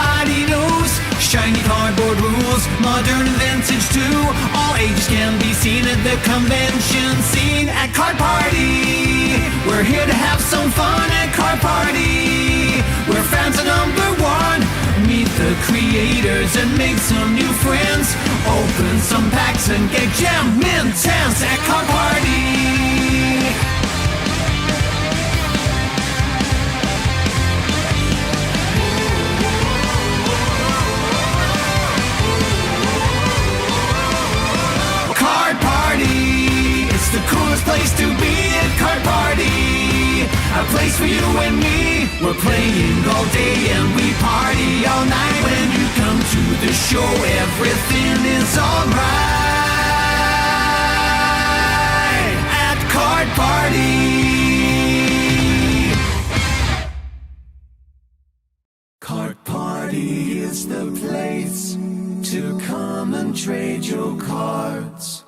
everybody knows. Shiny cardboard rules, modern and vintage too. All ages can be seen at the convention scene at Card Party. We're here to have some fun at Card Party. We're fans of #1. Meet the creators and make some new friends. Open some packs and get jam intense at Card Party. Card Party, it's the coolest place to be at Card Party. A place for you and me. We're playing all day and we party all night. When you come to the show, everything is alright at Card Party. Card Party is the place to come and trade your cards.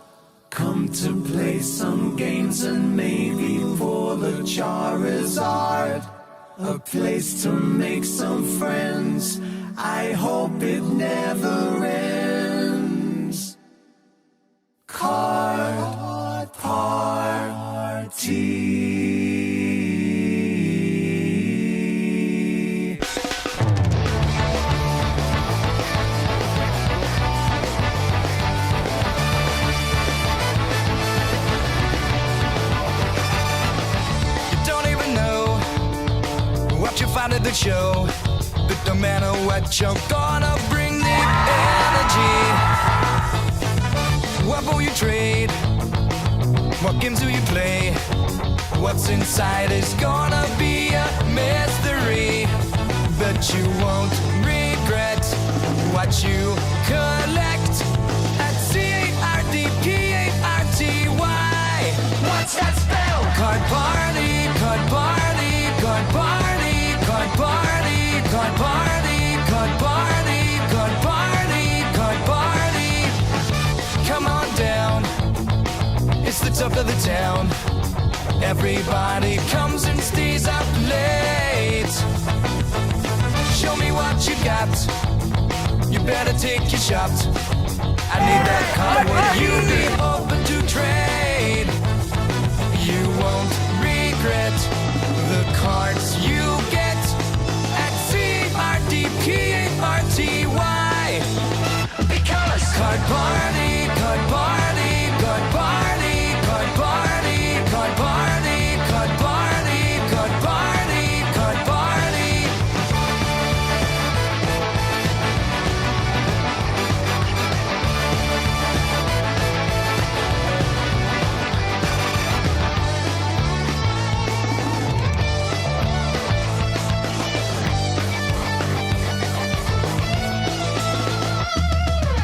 Come to play some games and maybe pull the Charizard. A place to make some friends. I hope it never ends. Card Party. At the show, but no matter what, you're gonna bring the energy. What will you trade? What games do you play? What's inside is gonna be a mystery, but you won't regret what you collect at CARDPARTY. What's that spell? Card Party, Card Party, Card Party. Card Party, Card Party, Card Party, Card Party, Card Party. Come on down, it's the top of the town. Everybody comes and stays up late. Show me what you got, you better take your shot. I need that card, would you be open to trade? You won't regret the cards you get. CARDPARTY. Because Card Party, Card Party, Card Party, Card Party, Card Party, Card Party, Card Party, Card Party.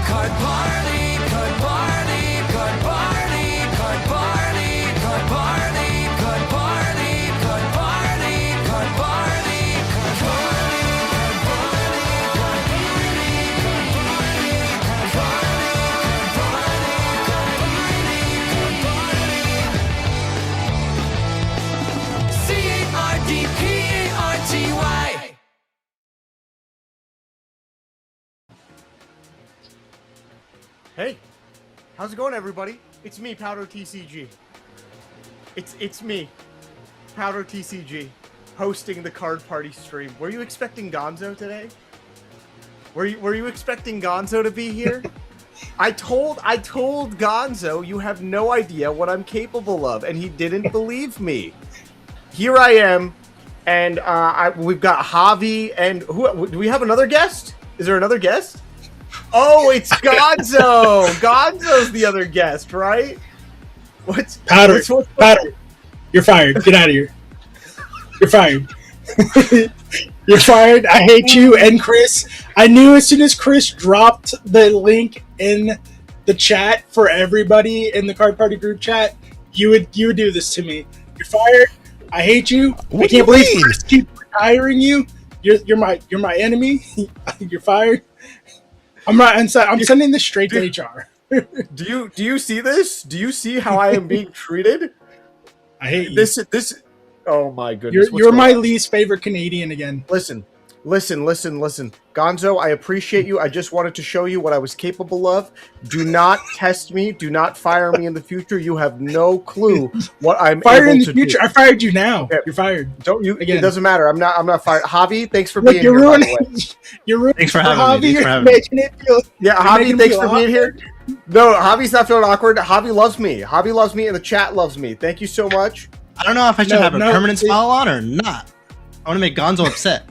Card Party, Card Party, Card Party, Card Party, Card Party, Card Party, Card Party, Card Party, Card Party, Card CARDPARTY. Hey, how's it going, everybody? It's me, Powder TCG. It's me, Powder TCG, hosting the Card Party stream. Were you expecting Gonzo today? Were you expecting Gonzo to be here? I told Gonzo you have no idea what I'm capable of, and he didn't believe me. Here I am, and we've got Javi, and who? Do we have another guest? Is there another guest? Oh, it's Gonzo! Gonzo's the other guest, right? What's Powder? Powder, you're fired. Get out of here. You're fired. You're fired. I hate you and Chris. I knew as soon as Chris dropped the link in the chat for everybody in the Card Party group chat, you would do this to me. You're fired. I hate you. I can't believe Chris keeps hiring you. You're my enemy. You're fired. I'm sending this straight to HR. Do you see this? Do you see how I am being treated? I hate you. This. Oh my goodness! You're my least favorite Canadian again. Listen, Listen. Gonzo, I appreciate you. I just wanted to show you what I was capable of. Do not test me. Do not fire me in the future. You have no clue what I'm Fired able in the to future. do. I fired you now. Okay. You're fired. Don't you? Again. It doesn't matter. I'm not fired. Javi, thanks for Look, being you're here. ruining. By the way. You're ruining. Thanks for having me. Javi, Thanks for having you're me. making it feel. Yeah, you're Javi, making thanks feel for being here. awkward. No, Javi's not feeling awkward. Javi loves me. Javi loves me, and the chat loves me. Thank you so much. I don't know if I should have a permanent smile on or not. I want to make Gonzo upset.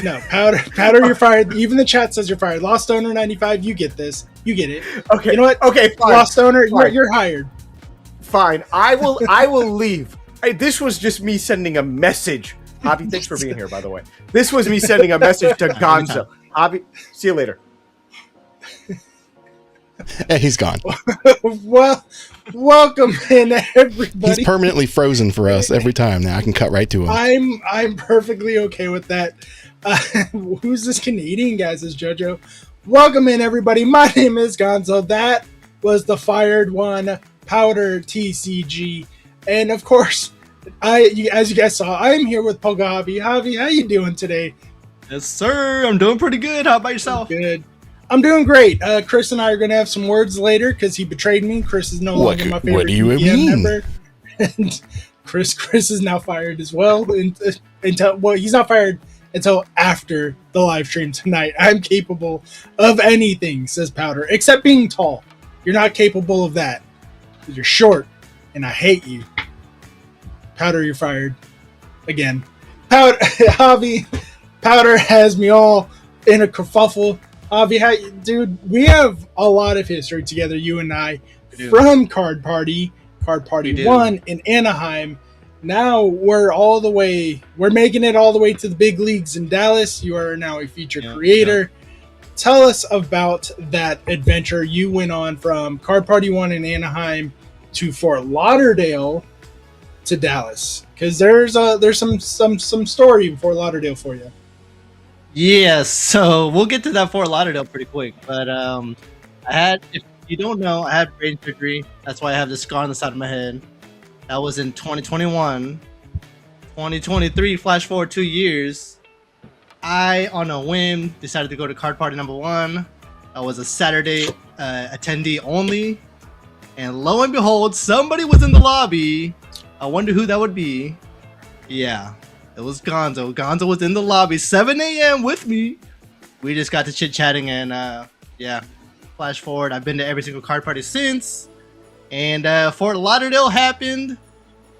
No, Powder, you're fired. Even the chat says you're fired. Lost Owner 95, you get this. You get it. Okay. You know what? Okay, fine. Lost Owner, Fine. you're hired. Fine. I will leave. This was just me sending a message. Javi, thanks for being here, by the way. This was me sending a message to Gonzo. Javi, see you later. Hey, he's gone. Well, welcome in, everybody. He's permanently frozen for us every time. Now I can cut right to him. I'm perfectly okay with that. Who's this Canadian guy? Says JoJo. Welcome in, everybody. My name is Gonzo. That was the fired one, Powder TCG, and of course, as you guys saw, I'm here with Javi. Javi, how you doing today? Yes, sir. I'm doing pretty good. How about yourself? Good. I'm doing great. Chris and I are going to have some words later because he betrayed me. Chris is no longer my favorite what do you BPM mean? member. And Chris is now fired as well. Well, he's not fired until after the live stream tonight. I'm capable of anything, says Powder, except being tall. You're not capable of that. You're short, and I hate you. Powder, you're fired. Again. Javi, Powder has me all in a kerfuffle. Javi, dude, we have a lot of history together, you and I, from Card Party 1 in Anaheim. Now we're making it all the way to the big leagues in Dallas. You are now a featured creator. Tell us about that adventure you went on from Card Party 1 in Anaheim to Fort Lauderdale to Dallas, because there's some story in Fort Lauderdale for you. Yeah, so we'll get to that Fort Lauderdale pretty quick. But if you don't know, I had brain surgery. That's why I have this scar on the side of my head. That was in 2021. 2023, flash forward 2 years. I, on a whim, decided to go to Card Party number 1. I was a Saturday attendee only. And lo and behold, somebody was in the lobby. I wonder who that would be. Yeah. It was Gonzo. Gonzo was in the lobby, 7 a.m. with me. We just got to chit-chatting and, yeah. Flash forward, I've been to every single card party since. And Fort Lauderdale happened.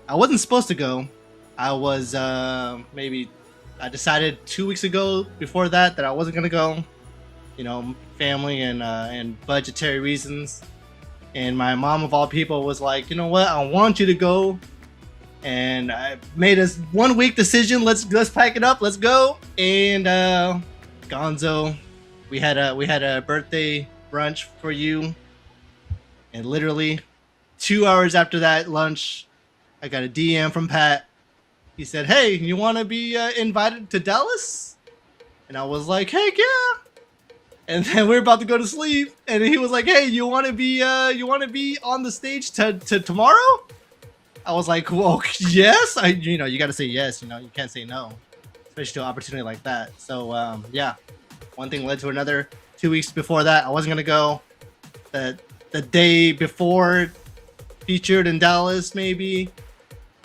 I wasn't supposed to go. I was, I decided 2 weeks ago before that I wasn't going to go. You know, family and budgetary reasons. And my mom, of all people, was like, you know what? I want you to go. And I made a 1 week decision. Let's pack it up. Let's go. And Gonzo, we had a birthday brunch for you. And literally 2 hours after that lunch, I got a DM from Pat. He said, "Hey, you want to be invited to Dallas?" And I was like, "Heck yeah!" And then we were about to go to sleep, and he was like, "Hey, you want to be on the stage to tomorrow?" I was like, "Well, yes." You got to say yes. You can't say no, especially to an opportunity like that. So, yeah, one thing led to another. 2 weeks before that, I wasn't gonna go. The day before, featured in Dallas, maybe.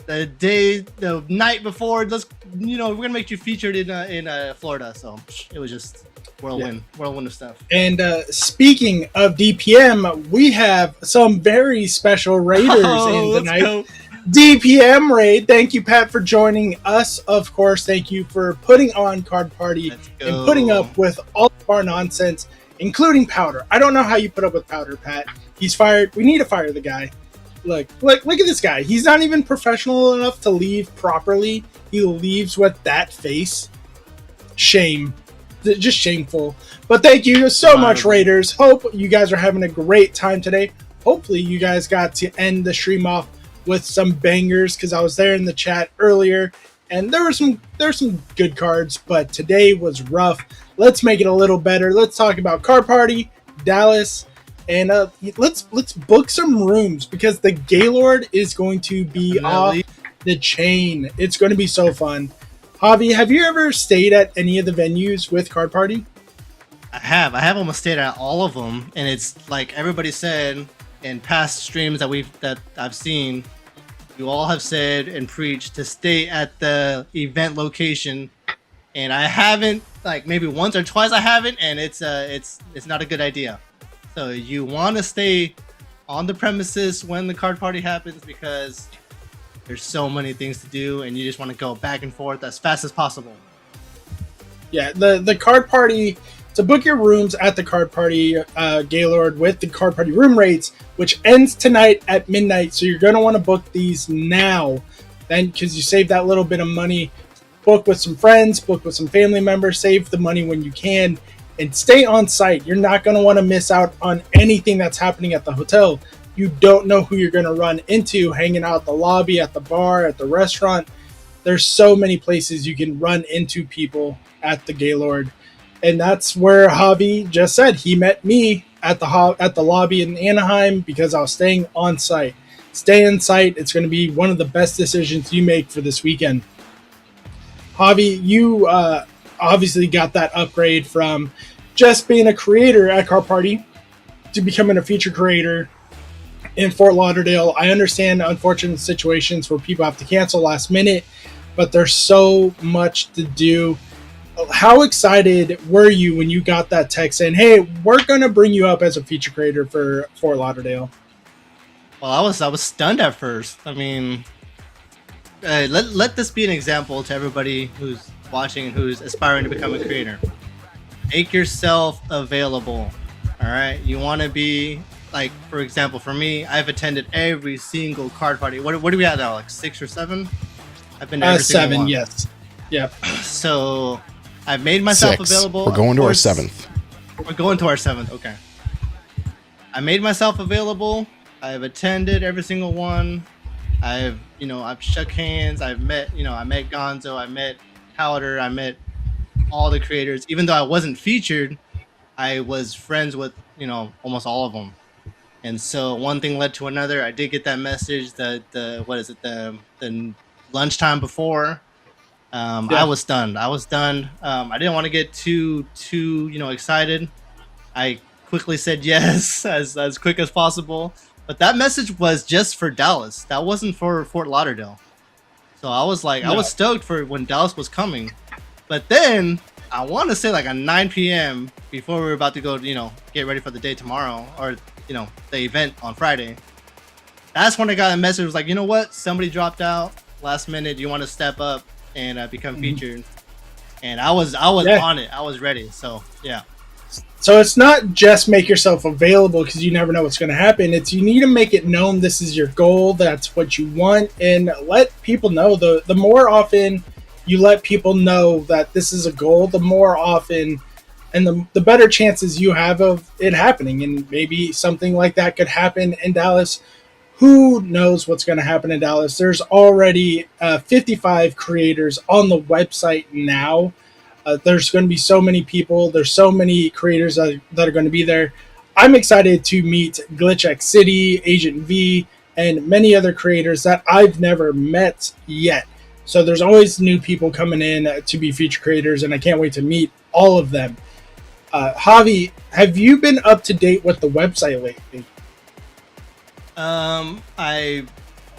The night before, we're gonna make you featured in Florida. So it was just whirlwind of stuff. And speaking of DPM, we have some very special raiders in tonight. Go. DPM raid. Thank you, Pat, for joining us. Of course, thank you for putting on Card Party and putting up with all of our nonsense, including Powder. I don't know how you put up with Powder, Pat. He's fired. We need to fire the guy. Look at this guy. He's not even professional enough to leave properly. He leaves with that face. Shame. Just shameful. But thank you so much, Raiders. Hope you guys are having a great time today. Hopefully you guys got to end the stream off with some bangers, because I was there in the chat earlier and there were some good cards, but today was rough. Let's make it a little better. Let's talk about Card Party, Dallas, and let's book some rooms, because the Gaylord is going to be off the chain. It's going to be so fun. Javi, have you ever stayed at any of the venues with Card Party? I have almost stayed at all of them, and it's like everybody said in past streams that I've seen. You all have said and preached to stay at the event location, and I haven't, like maybe once or twice I haven't, and it's not a good idea. So you want to stay on the premises when the card party happens because there's so many things to do, and you just want to go back and forth as fast as possible. Yeah, the Card Party, to book your rooms at the Card Party, Gaylord, with the Card Party room rates, which ends tonight at midnight. So you're going to want to book these now, then, because you save that little bit of money. Book with some friends, book with some family members, save the money when you can, and stay on site. You're not going to want to miss out on anything that's happening at the hotel. You don't know who you're going to run into hanging out at the lobby, at the bar, at the restaurant. There's so many places you can run into people at the Gaylord. And that's where Javi just said he met me at the lobby in Anaheim because I was staying on site. Stay on site. It's going to be one of the best decisions you make for this weekend. Javi, you obviously got that upgrade from just being a creator at Card Party to becoming a feature creator in Fort Lauderdale. I understand unfortunate situations where people have to cancel last minute, but there's so much to do. How excited were you when you got that text saying, hey, we're going to bring you up as a feature creator for Fort Lauderdale? Well, I was stunned at first. I mean, let this be an example to everybody who's watching and who's aspiring to become a creator. Make yourself available. All right. You want to be like, for example, for me, I've attended every single card party. What do we have now? Like 6 or 7? I've been to every single 7, one. yes. Yep. So I've made myself 6. available. We're going to our Of course, 7th. We're going to our 7th. Okay. I made myself available. I've attended every single one. I've shook hands. I met Gonzo. I met Powder. I met all the creators. Even though I wasn't featured, I was friends with, almost all of them. And so one thing led to another. I did get that message that the lunchtime before. Yeah. I was stunned. I didn't want to get too excited. I quickly said yes as quick as possible. But that message was just for Dallas. That wasn't for Fort Lauderdale. So I was like, I was stoked for when Dallas was coming. But then I want to say like at 9 p.m. before we were about to go, get ready for the day tomorrow or, the event on Friday. That's when I got a message. It was like, you know what? Somebody dropped out last minute. Do you want to step up and become featured? And I was on it. I was ready. So, yeah. So it's not just make yourself available because you never know what's going to happen. It's you need to make it known this is your goal, that's what you want, and let people know. The more often you let people know that this is a goal, the more often and the better chances you have of it happening. And maybe something like that could happen in Dallas. Who knows what's going to happen in Dallas? There's already 55 creators on the website now. There's going to be so many people. There's so many creators that are going to be there. I'm excited to meet Glitch X City, Agent V, and many other creators that I've never met yet. So there's always new people coming in to be feature creators, and I can't wait to meet all of them. Javi, have you been up to date with the website lately? I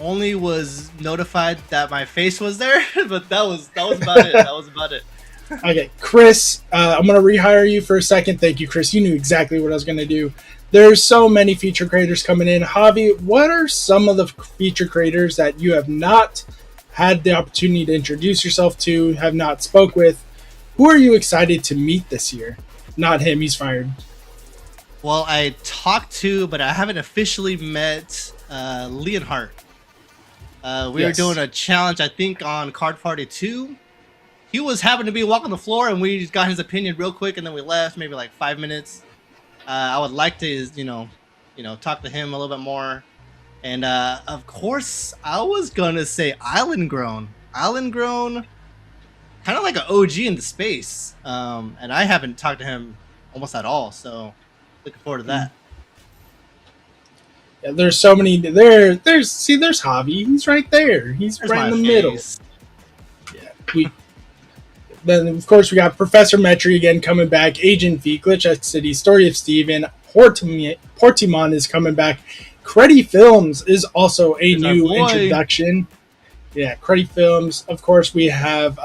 only was notified that my face was there, but that was about it. That was about it. Okay, Chris, I'm going to rehire you for a second. Thank you, Chris. You knew exactly what I was going to do. There's so many feature creators coming in. Javi, what are some of the feature creators that you have not had the opportunity to introduce yourself to, have not spoke with? Who are you excited to meet this year? Not him, he's fired. Well, I talked to, but I haven't officially met Leonhardt. We were doing a challenge, I think, on Card Party 2. He was happened to be walking the floor, and we just got his opinion real quick, and then we left, maybe like 5 minutes. I would like to, talk to him a little bit more. And of course, I was gonna say Island Grown, kind of like an OG in the space. And I haven't talked to him almost at all, so looking forward to that. Yeah, there's so many. There's Javi. He's right there. He's right in the middle. Yeah, Then, of course, we got Professor Metri again coming back. Agent V, Glitch X City, Story of Steven. Portimon is coming back. Creddy Films is also a new introduction. Yeah, Creddy Films. Of course, we have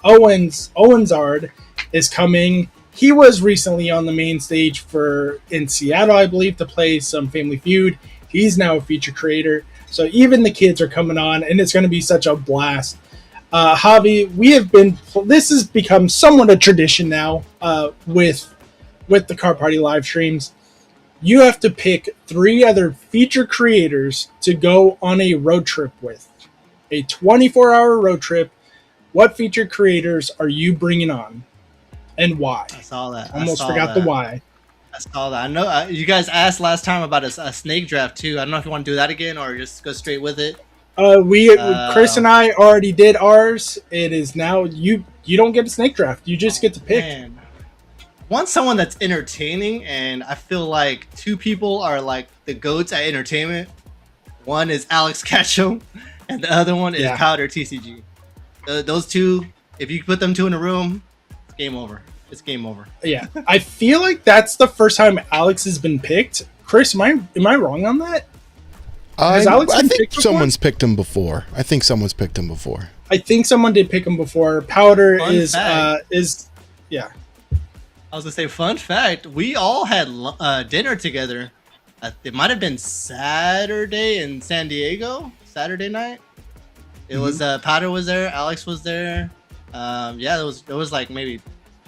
Owensard is coming. He was recently on the main stage in Seattle, I believe, to play some Family Feud. He's now a feature creator. So even the kids are coming on, and it's going to be such a blast. Javi, this has become somewhat a tradition now with the Car Party live streams. You have to pick 3 other feature creators to go on a road trip with. A 24-hour road trip. What feature creators are you bringing on? And why? I saw that. Almost forgot the why. I saw that. I know you guys asked last time about a snake draft too. I don't know if you want to do that again or just go straight with it. Chris and I already did ours. It is now you don't get a snake draft. You just get to pick. Man. Want someone that's entertaining, and I feel like 2 people are like the goats at entertainment. One is Alex Ketchum, and the other one is Powder TCG. Those 2, if you put them 2 in a room, it's game over. It's game over. Yeah, I feel like that's the first time Alex has been picked. Chris, am I wrong on that? I think someone's picked him before. I think someone did pick him before. Powder is yeah. I was gonna say, fun fact: we all had dinner together. It might have been Saturday in San Diego. Saturday night. It was Powder was there. Alex was there. There was like maybe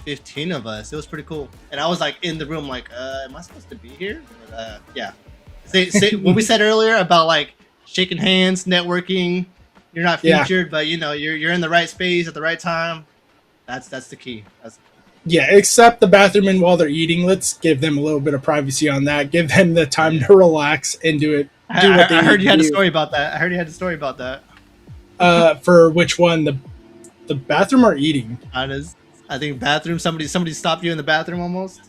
15 of us. It was pretty cool. And I was like in the room like, am I supposed to be here? But, yeah. Say what we said earlier about like shaking hands, networking. You're not featured, but you're in the right space at the right time. That's the key. Except the bathroom and while they're eating. Let's give them a little bit of privacy on that. Give them the time to relax and do it. I heard you had a story about that. For which one? The bathroom or eating? I think bathroom. Somebody stopped you in the bathroom almost.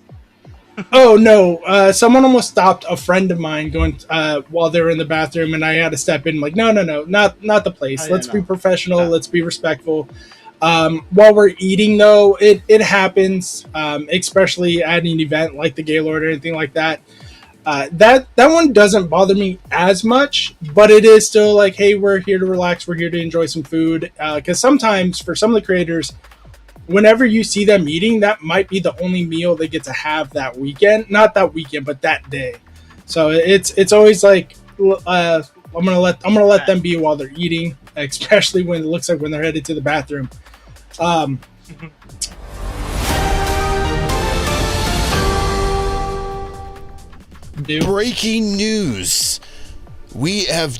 Oh no! Someone almost stopped a friend of mine going while they were in the bathroom, and I had to step in. Like, no, not the place. Let's be professional. Yeah. Let's be respectful. While we're eating, though, it happens, especially at an event like the Gaylord or anything like that. That one doesn't bother me as much, but it is still like, hey, we're here to relax. We're here to enjoy some food. Because sometimes for some of the creators, whenever you see them eating, that might be the only meal they get to have that weekend. Not that weekend, but that day. So it's always like, I'm gonna let them be while they're eating, especially when it looks like when they're headed to the bathroom. Breaking news. We have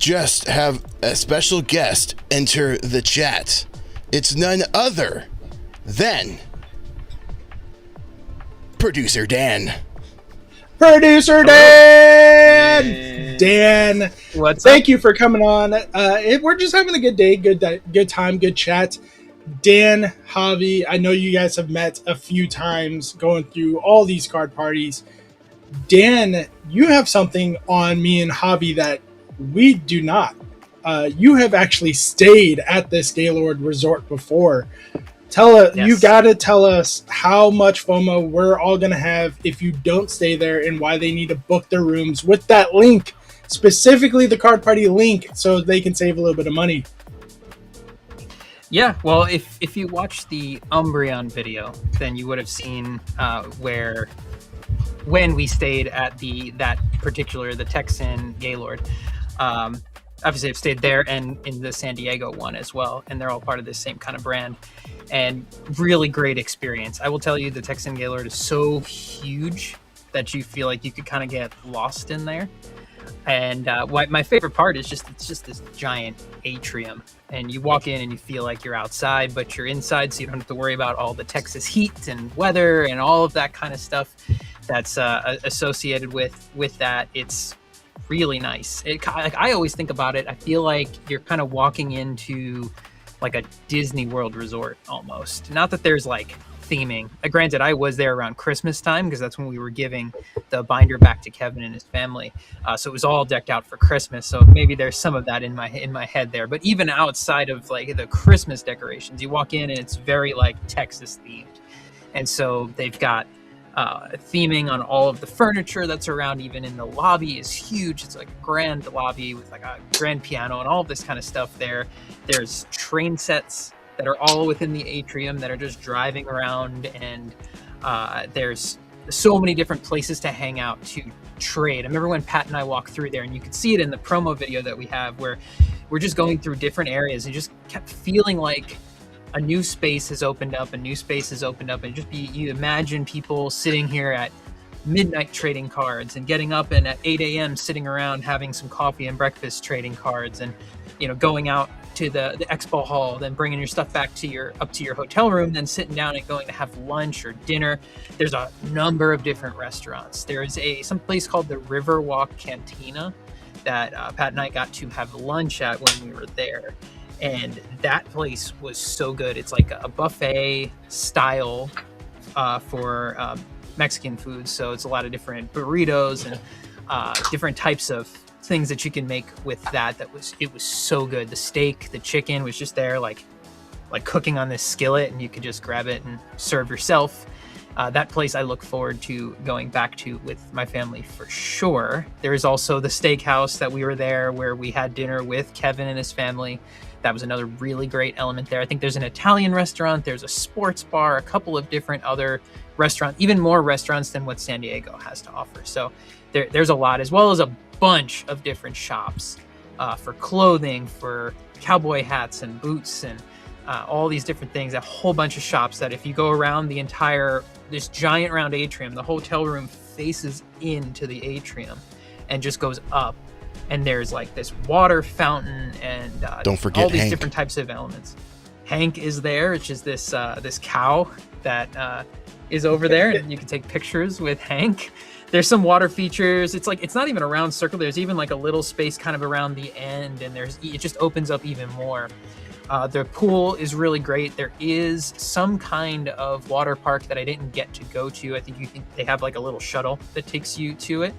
a special guest enter the chat. It's none other than Producer Dan. Producer Dan! Dan, thank you for coming on. We're just having a good day, good time, good chat. Dan, Javi, I know you guys have met a few times going through all these card parties. Dan, you have something on me and Javi that we do not. You have actually stayed at this Gaylord Resort before. You got to tell us how much FOMO we're all going to have if you don't stay there and why they need to book their rooms with that link, specifically the card party link, so they can save a little bit of money. Yeah, well, if you watched the Umbreon video, then you would have seen when we stayed at the Texan Gaylord. Obviously, I've stayed there and in the San Diego one as well, and they're all part of the same kind of brand. And really great experience. I will tell you, the Texan Gaylord is so huge that you feel like you could kind of get lost in there. And my favorite part is it's just this giant atrium, and you walk in and you feel like you're outside, but you're inside, so you don't have to worry about all the Texas heat and weather and all of that kind of stuff that's associated with that. It's really nice. I always think about it. I feel like you're kind of walking into like a Disney World resort almost. Not that there's like theming. Granted, I was there around Christmas time because that's when we were giving the binder back to Kevin and his family. So it was all decked out for Christmas. So maybe there's some of that in my head there. But even outside of like the Christmas decorations, you walk in and it's very like Texas themed. And so they've got theming on all of the furniture that's around. Even in the lobby is huge. It's like a grand lobby with like a grand piano and all of this kind of stuff there. There's train sets that are all within the atrium that are just driving around, and there's so many different places to hang out, to trade. I remember when Pat and I walked through there, and you could see it in the promo video that we have, where we're just going through different areas and just kept feeling like a new space has opened up, and you imagine people sitting here at midnight trading cards and getting up and at 8 a.m. sitting around having some coffee and breakfast trading cards, and going out to the expo hall, then bringing your stuff back to your hotel room, then sitting down and going to have lunch or dinner. There's a number of different restaurants. There is some place called the Riverwalk Cantina that Pat and I got to have lunch at when we were there. And that place was so good. It's like a buffet style for Mexican food. So it's a lot of different burritos and different types of things that you can make with that. It was so good. The steak, the chicken was just there like cooking on this skillet, and you could just grab it and serve yourself. That place I look forward to going back to with my family for sure. There is also the steakhouse that we were there where we had dinner with Kevin and his family. That was another really great element there. I think there's an Italian restaurant, there's a sports bar, a couple of different other restaurants, even more restaurants than what San Diego has to offer. So there's a lot, as well as a bunch of different shops for clothing, for cowboy hats and boots, and all these different things. A whole bunch of shops that if you go around this giant round atrium, the hotel room faces into the atrium and just goes up. And there's like this water fountain and don't forget all these Hank. Different types of elements. Hank is there, which is this cow that is over there, and you can take pictures with Hank. There's some water features. It's not even a round circle. There's even like a little space kind of around the end, and it just opens up even more. The pool is really great. There is some kind of water park that I didn't get to go to. I think they have like a little shuttle that takes you to it.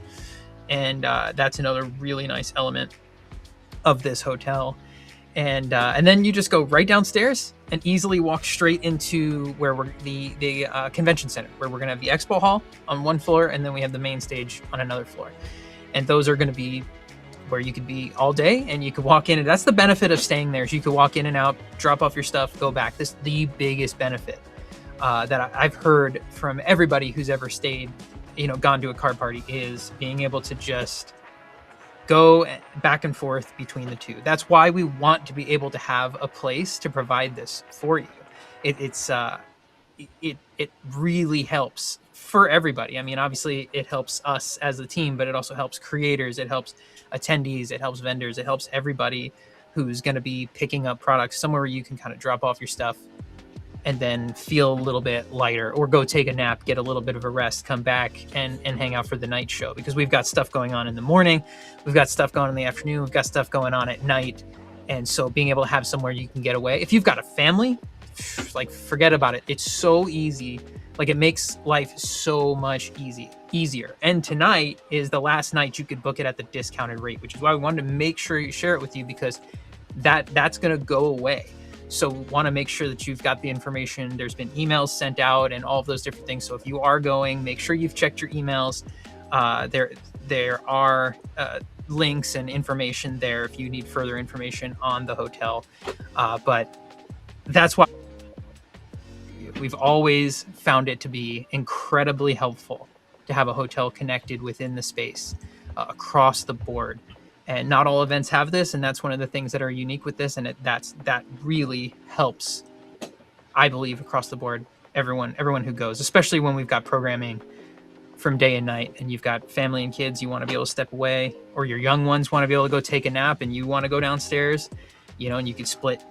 And that's another really nice element of this hotel. And then you just go right downstairs and easily walk straight into where we're the convention center, where we're going to have the expo hall on one floor, and then we have the main stage on another floor. And those are going to be where you could be all day, and you could walk in. And that's the benefit of staying there, is you could walk in and out, drop off your stuff, go back. This is the biggest benefit that I've heard from everybody who's ever stayed, gone to a card party, is being able to just go back and forth between the two. That's why we want to be able to have a place to provide this for you. It really helps for everybody. I mean, obviously it helps us as a team, but it also helps creators, it helps attendees, it helps vendors, it helps everybody who's going to be picking up products somewhere where you can kind of drop off your stuff and then feel a little bit lighter, or go take a nap, get a little bit of a rest, come back and hang out for the night show. Because we've got stuff going on in the morning, we've got stuff going on in the afternoon, we've got stuff going on at night. And so being able to have somewhere you can get away. If you've got a family, like, forget about it. It's so easy. Like, it makes life so much easier. And tonight is the last night you could book it at the discounted rate, which is why we wanted to make sure you share it with you, because that's going to go away. So want to make sure that you've got the information. There's been emails sent out and all of those different things. So if you are going, make sure you've checked your emails. There are links and information there if you need further information on the hotel. But that's why we've always found it to be incredibly helpful to have a hotel connected within the space across the board. And not all events have this, and that's one of the things that are unique with this, and that really helps, I believe, across the board, everyone who goes, especially when we've got programming from day and night, and you've got family and kids, you want to be able to step away, or your young ones want to be able to go take a nap, and you want to go downstairs, and you could split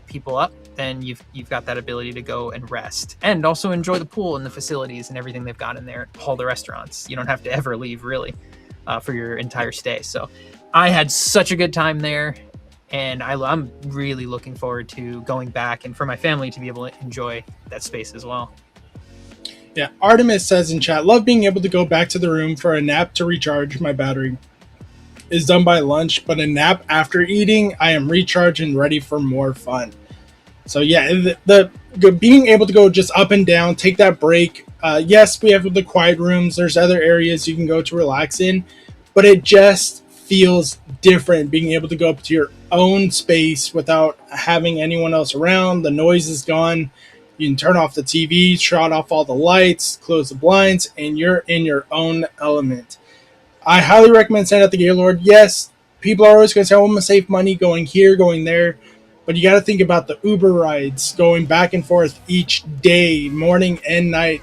people up, then you've got that ability to go and rest, and also enjoy the pool and the facilities and everything they've got in there, all the restaurants. You don't have to ever leave, really, for your entire stay. So I had such a good time there, And I'm really looking forward to going back and for my family to be able to enjoy that space as well. Yeah, Artemis says in chat, love being able to go back to the room for a nap to recharge my battery. Is done by lunch, but a nap after eating, I am recharged and ready for more fun. So yeah, the being able to go just up and down, take that break. Yes, we have the quiet rooms. There's other areas you can go to relax in, but it just feels different being able to go up to your own space without having anyone else around. The noise is gone. You can turn off the TV, shut off all the lights, close the blinds, and you're in your own element. I highly recommend staying at the Gaylord. Yes, people are always going to say, oh, I'm going to save money going here, going there. But you got to think about the Uber rides going back and forth each day, morning and night.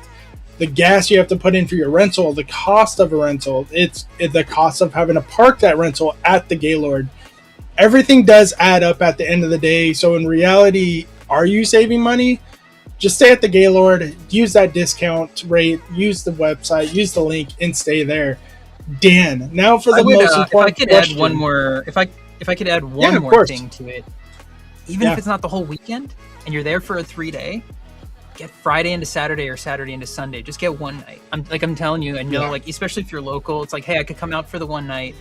The gas you have to put in for your rental, the cost of a rental, it's the cost of having to park that rental at the Gaylord. Everything does add up at the end of the day. So in reality, are you saving money? Just stay at the Gaylord, use that discount rate, use the website, use the link, and stay there. Dan, now for the most important if I could question. add one more, if I could add one more thing to it, even if it's not the whole weekend and you're there for a 3-day, get Friday into Saturday or Saturday into Sunday. Just get one night. I'm telling you, I know, like, especially if you're local, it's like, hey, I could come out for the one night,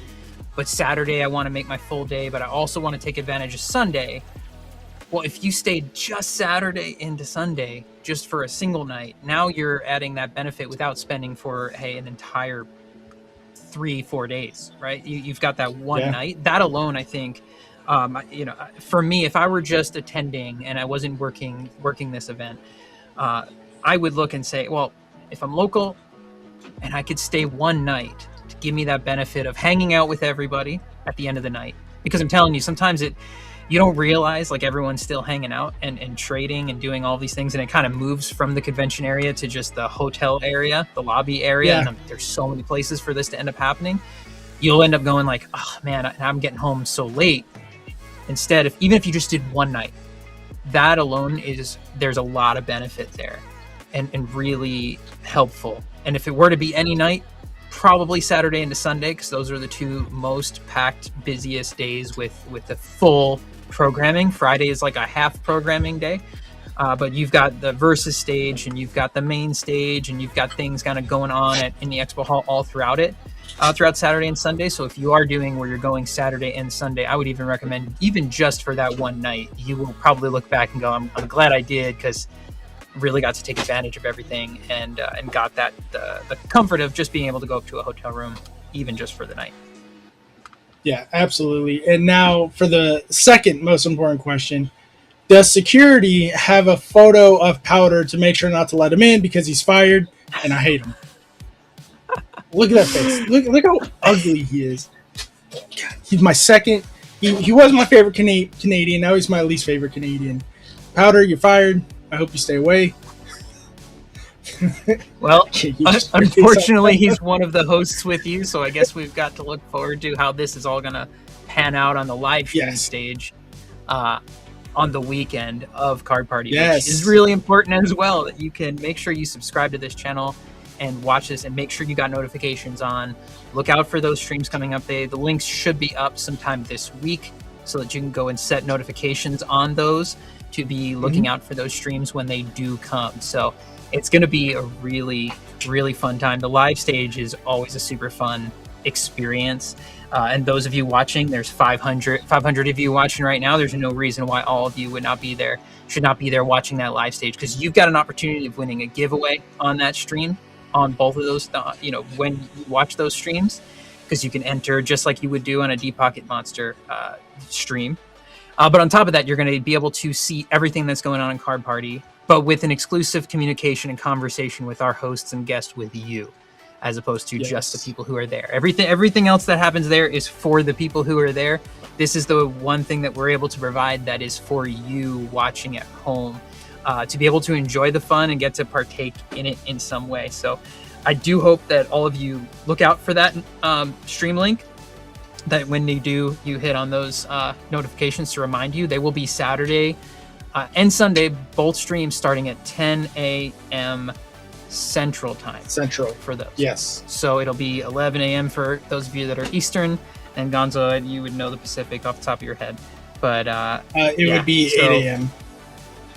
but Saturday I want to make my full day, but I also want to take advantage of Sunday. Well, if you stayed just Saturday into Sunday, just for a single night, now you're adding that benefit without spending for, hey, an entire 3-4 days, right? You've got that one night. That alone, I think, for me, if I were just attending and I wasn't working this event, I would look and say, well, if I'm local and I could stay one night to give me that benefit of hanging out with everybody at the end of the night, because I'm telling you, sometimes you don't realize, like, everyone's still hanging out and trading and doing all these things, and it kind of moves from the convention area to just the hotel area, the lobby area, and there's so many places for this to end up happening. You'll end up going like, oh man, I'm getting home so late. Instead, even if you just did one night, that alone there's a lot of benefit there and really helpful. And if it were to be any night, probably Saturday into Sunday, because those are the two most packed, busiest days with the full programming. Friday is like a half programming day, but you've got the versus stage and you've got the main stage and you've got things kind of going on in the expo hall all throughout it, throughout Saturday and Sunday. So if you are doing where you're going Saturday and Sunday, I would even recommend, even just for that one night, you will probably look back and go, I'm glad I did, because really got to take advantage of everything and got that the comfort of just being able to go up to a hotel room even just for the night. Yeah, absolutely. And now for the second most important question. Does security have a photo of Powder to make sure not to let him in because he's fired and I hate him? Look at that face. Look how ugly he is. God, he's my second. He was my favorite Canadian. Now he's my least favorite Canadian. Powder, you're fired. I hope you stay away. Well, unfortunately, he's one of the hosts with you, so I guess we've got to look forward to how this is all going to pan out on the live stream stage on the weekend of Card Party, which is really important as well, that you can make sure you subscribe to this channel and watch this and make sure you got notifications on. Look out for those streams coming up. The links should be up sometime this week so that you can go and set notifications on those to be looking out for those streams when they do come. So it's going to be a really, really fun time. The live stage is always a super fun experience. And those of you watching, there's 500 of you watching right now. There's no reason why all of you should not be there watching that live stage, because you've got an opportunity of winning a giveaway on that stream, on both of those, when you watch those streams, because you can enter just like you would do on a Deep Pocket Monster stream. But on top of that, you're going to be able to see everything that's going on in Card Party, but with an exclusive communication and conversation with our hosts and guests, with you, as opposed to just the people who are there. Everything else that happens there is for the people who are there. This is the one thing that we're able to provide that is for you watching at home, to be able to enjoy the fun and get to partake in it in some way. So I do hope that all of you look out for that stream link, that when you hit on those notifications to remind you. They will be Saturday and Sunday, both streams starting at 10 a.m. Central Time. For those. Yes. So it'll be 11 a.m. for those of you that are Eastern, and Gonzo, you would know the Pacific off the top of your head. But it would be 8 a.m.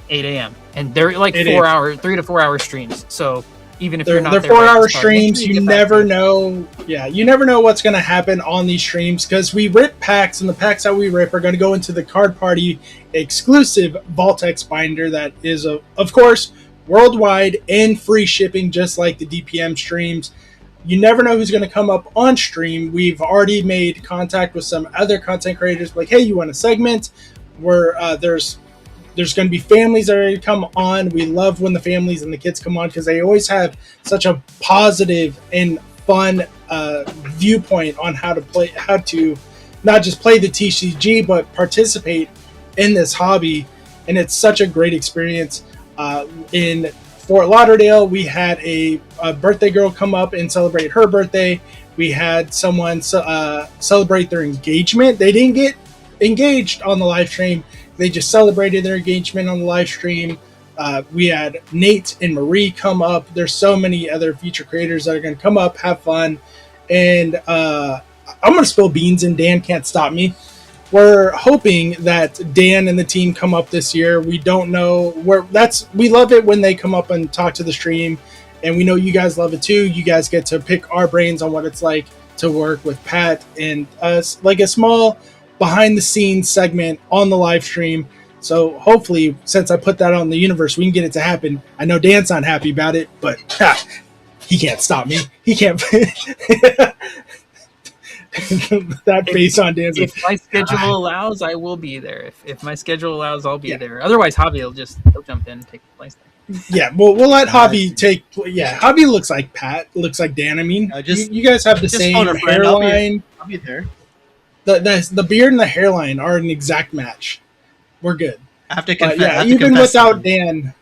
8 a.m. and they're like 3 to 4 hour streams. So even if you're not they're there 4-hour right streams, you never know. Yeah, you never know what's going to happen on these streams because we rip packs, and the packs that we rip are going to go into the Card Party exclusive Vault-X binder that is, of course, worldwide and free shipping, just like the DPM streams. You never know who's going to come up on stream. We've already made contact with some other content creators, like, hey, you want a segment? Where there's going to be families that are going to come on. We love when the families and the kids come on because they always have such a positive and fun viewpoint on how to not just play the TCG, but participate in this hobby. And it's such a great experience. In Fort Lauderdale, we had a birthday girl come up and celebrate her birthday. We had someone celebrate their engagement. They didn't get engaged on the live stream. They just celebrated their engagement on the live stream. We had Nate and Marie come up. There's so many other feature creators that are going to come up, have fun. And I'm going to spill beans, and Dan can't stop me. We're hoping that Dan and the team come up this year. We don't know where we love it when they come up and talk to the stream. And we know you guys love it too. You guys get to pick our brains on what it's like to work with Pat and us, like a small behind the scenes segment on the live stream. So hopefully, since I put that on the universe, we can get it to happen. I know Dan's not happy about it, but he can't stop me. He can't. That based on Dan's. If my schedule allows, I will be there. If my schedule allows, I'll be there. Otherwise, Javi he'll jump in and take the place there. Yeah, we'll let Javi take. Yeah, Javi looks like Pat. Looks like Dan. I mean, you guys have the same hairline. I'll be there. The beard and the hairline are an exact match. We're good. I have to confess. Yeah, even without Dan,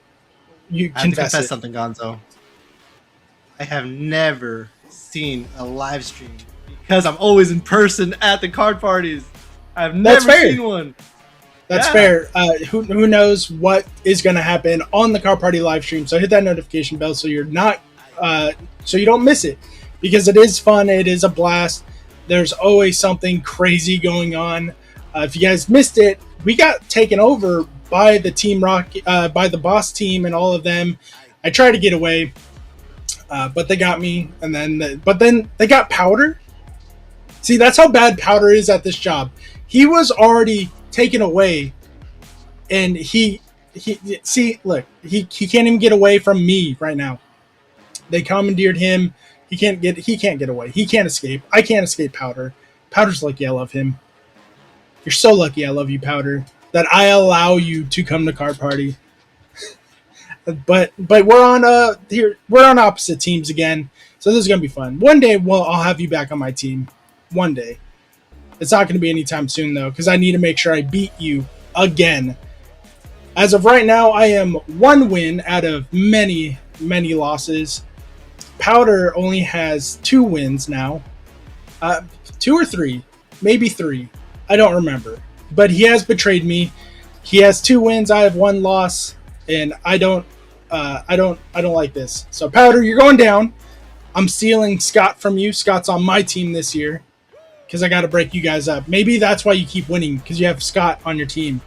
you I have to confess something, Gonzo. I have never seen a live stream because I'm always in person at the card parties. I've never seen one. That's fair. Who knows what is going to happen on the card party live stream? So hit that notification bell so you're not so you don't miss it, because it is fun. It is a blast. There's always something crazy going on. If you guys missed it, we got taken over by the Team Rock, by the boss team and all of them. I tried to get away, but they got me. And then, but then they got Powder. See, that's how bad Powder is at this job. He was already taken away, and he look, he can't even get away from me right now. They commandeered him. He can't get away. He can't escape. I can't escape Powder. Powder's lucky I love him. You're so lucky I love you, Powder, that I allow you to come to Card Party. but we're on opposite teams again, so this is gonna be fun. One day, I'll have you back on my team. One day. It's not gonna be anytime soon though, because I need to make sure I beat you again. As of right now, I am 1 win out of many, many losses. Powder only has 2 wins now. 2 or 3, maybe 3. I don't remember. But he has betrayed me. He has 2 wins. I have 1 loss, and I don't like this. So Powder, you're going down. I'm stealing Scott from you. Scott's on my team this year because I got to break you guys up. Maybe that's why you keep winning, because you have Scott on your team.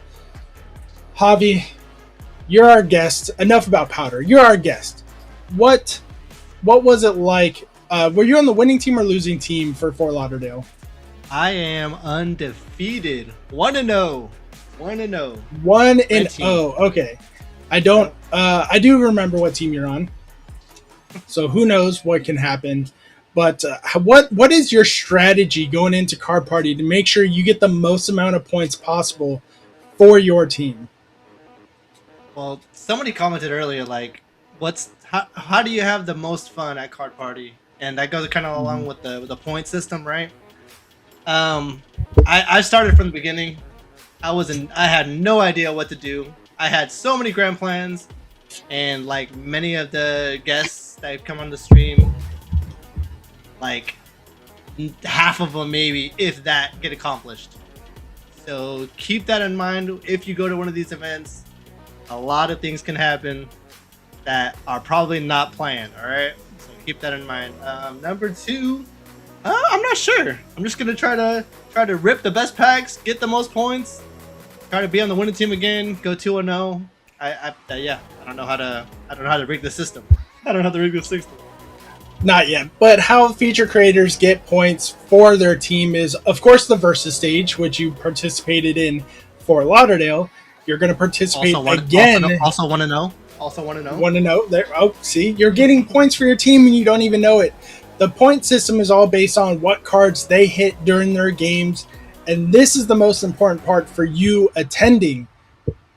Javi, you're our guest. Enough about Powder. You're our guest. What was it like? Were you on the winning team or losing team for Fort Lauderdale? I am undefeated. 1-0. 1-0. 1-0. Okay. I do remember what team you're on. So who knows what can happen. But what is your strategy going into Card Party to make sure you get the most amount of points possible for your team? Well, somebody commented earlier, like, how do you have the most fun at Card Party? And that goes kind of along with the point system, right? I started from the beginning. I had no idea what to do. I had so many grand plans, and like many of the guests that have come on the stream, like half of them maybe, if that, get accomplished. So keep that in mind if you go to one of these events. A lot of things can happen that are probably not planned. All right, so keep that in mind. Number 2, I'm not sure. I'm just gonna try to rip the best packs, get the most points, try to be on the winning team again. Go 2-0. I don't know how to rig the system. I don't know how to rig the system. Not yet, but how feature creators get points for their team is, of course, the versus stage, which you participated in for Lauderdale. You're going to participate again. Also want to know. Also want to know. Want to know? There. Oh, see, you're getting points for your team and you don't even know it. The point system is all based on what cards they hit during their games, and this is the most important part for you attending.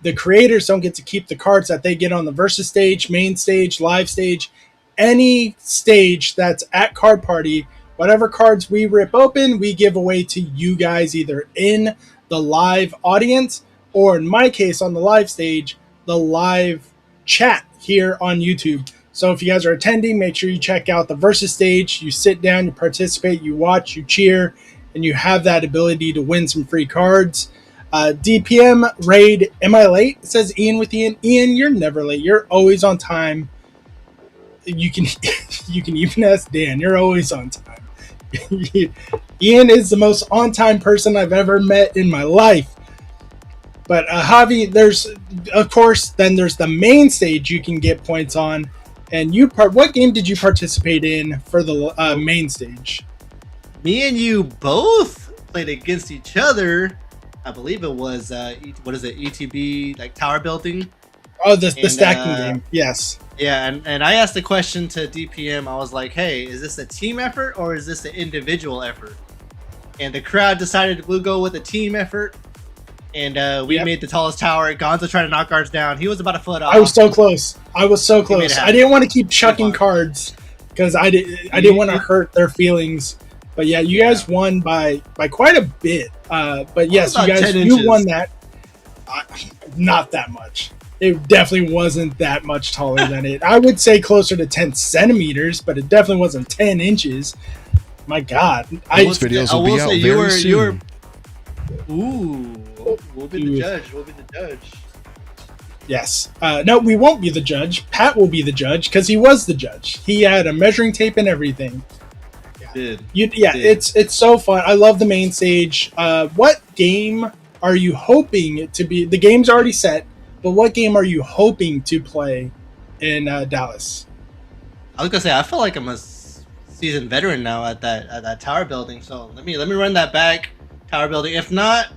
The creators don't get to keep the cards that they get on the versus stage, main stage, live stage, any stage that's at Card Party. Whatever cards we rip open, we give away to you guys either in the live audience or, in my case, on the live stage, the live chat here on YouTube. So if you guys are attending, make sure you check out the versus stage. You sit down, you participate, you watch, you cheer, and you have that ability to win some free cards. DPM raid, am I late? It says Ian with Ian. Ian, you're never late. You're always on time. You can even ask Dan. You're always on time. Ian is the most on-time person I've ever met in my life. But Javi, there's the main stage you can get points on. And what game did you participate in for the main stage? Me and you both played against each other. I believe it was ETB, like tower building. Oh, the stacking game. Yes. Yeah, and I asked the question to DPM. I was like, "Hey, is this a team effort or is this an individual effort?" And the crowd decided we'll go with a team effort. And we made the tallest tower. Gonzo tried to knock ours down. He was about a foot off. I was so close. I didn't want to keep chucking cards because I didn't want to hurt their feelings. But yeah, you guys won by quite a bit. But yes, you won that. Not that much. It definitely wasn't that much taller than it. I would say closer to 10 centimeters, but it definitely wasn't 10 inches. My God. Those videos will be out very soon. Ooh. We'll be the judge. We'll be the judge. Yes. No, we won't be the judge. Pat will be the judge because he was the judge. He had a measuring tape and everything. It's so fun. I love the main stage. What game are you hoping to be? The game's already set, but what game are you hoping to play in Dallas? I was gonna say I feel like I'm a seasoned veteran now at that tower building. So let me run that back. Tower building. If not,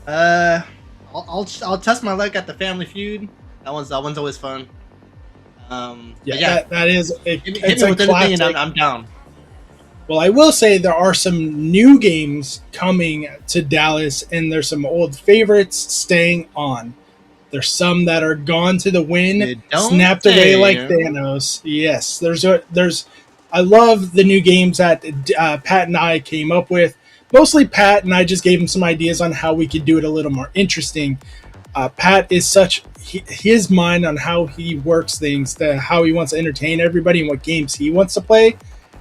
I'll test my luck at the Family Feud. That one's always fun. That is it's a classic. And I'm down. Well, I will say there are some new games coming to Dallas, and there's some old favorites staying on. There's some that are gone to the wind, snapped away like Thanos. Yes, there's. I love the new games that Pat and I came up with. Mostly Pat and I just gave him some ideas on how we could do it a little more interesting. Pat is his mind on how he works things, how he wants to entertain everybody and what games he wants to play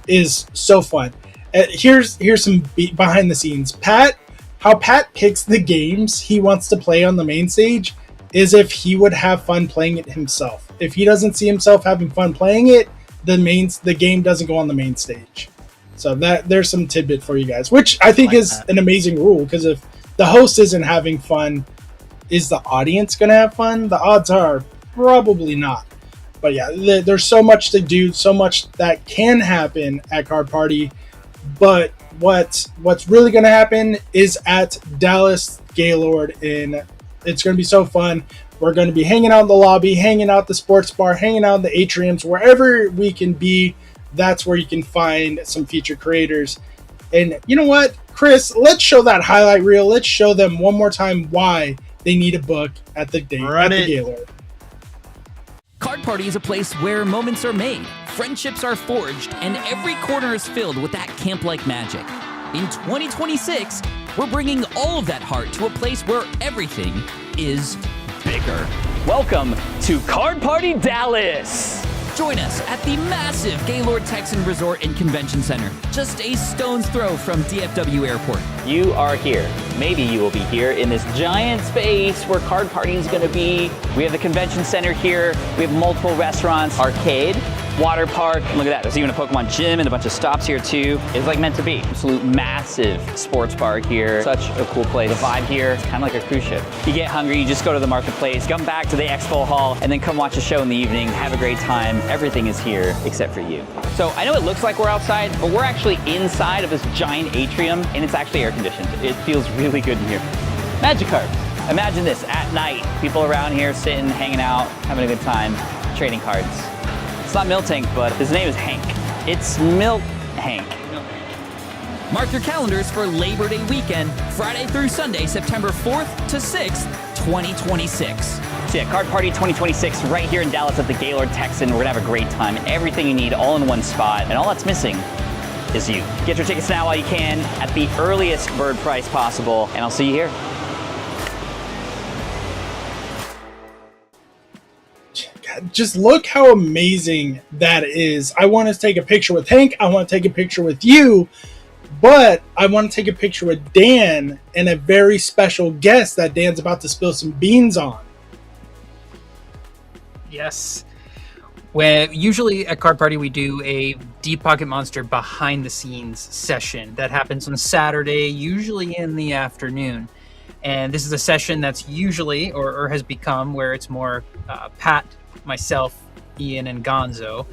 is so fun. Here's some behind the scenes. How Pat picks the games he wants to play on the main stage is if he would have fun playing it himself. If he doesn't see himself having fun playing it, the game doesn't go on the main stage. So there's some tidbit for you guys, which I think is an amazing rule, because if the host isn't having fun, is the audience going to have fun? The odds are probably not. But yeah, there's so much to do, so much that can happen at Card Party. But what's really going to happen is at Dallas Gaylord, and it's going to be so fun. We're going to be hanging out in the lobby, hanging out the sports bar, hanging out in the atriums, wherever we can be. That's where you can find some feature creators. And you know what, Chris, let's show that highlight reel. Let's show them one more time why they need a book at the Gaylord. Card Party is a place where moments are made, friendships are forged, and every corner is filled with that camp-like magic. In 2026, we're bringing all of that heart to a place where everything is bigger. Welcome to Card Party Dallas! Join us at the massive Gaylord Texan Resort and Convention Center, just a stone's throw from DFW Airport. You are here. Maybe you will be here in this giant space where Card Party is going to be. We have the convention center here. We have multiple restaurants, arcade, water park. Look at that, there's even a Pokemon gym and a bunch of stops here too. It's like meant to be. Absolute massive sports bar here. Such a cool place. The vibe here, it's kind of like a cruise ship. You get hungry, you just go to the marketplace, come back to the expo hall, and then come watch a show in the evening, have a great time. Everything is here except for you. So I know it looks like we're outside, but we're actually inside of this giant atrium, and it's actually air conditioned. It feels really good in here. Magikarp. Imagine this, at night, people around here sitting, hanging out, having a good time, trading cards. It's not Miltank, but his name is Hank. It's Milt Hank. Mark your calendars for Labor Day weekend, Friday through Sunday, September 4th to 6th, 2026. So yeah, Card Party 2026 right here in Dallas at the Gaylord Texan. We're gonna have a great time. Everything you need all in one spot, and all that's missing is you. Get your tickets now while you can at the earliest bird price possible, and I'll see you here. Just look how amazing that is. I want to take a picture with Hank. I want to take a picture with you. But I want to take a picture with Dan and a very special guest that Dan's about to spill some beans on. Yes. When usually at Card Party we do a Deep Pocket Monster behind the scenes session that happens on Saturday, usually in the afternoon. And this is a session that's usually or has become where it's more Pat, myself, Ian, and Gonzo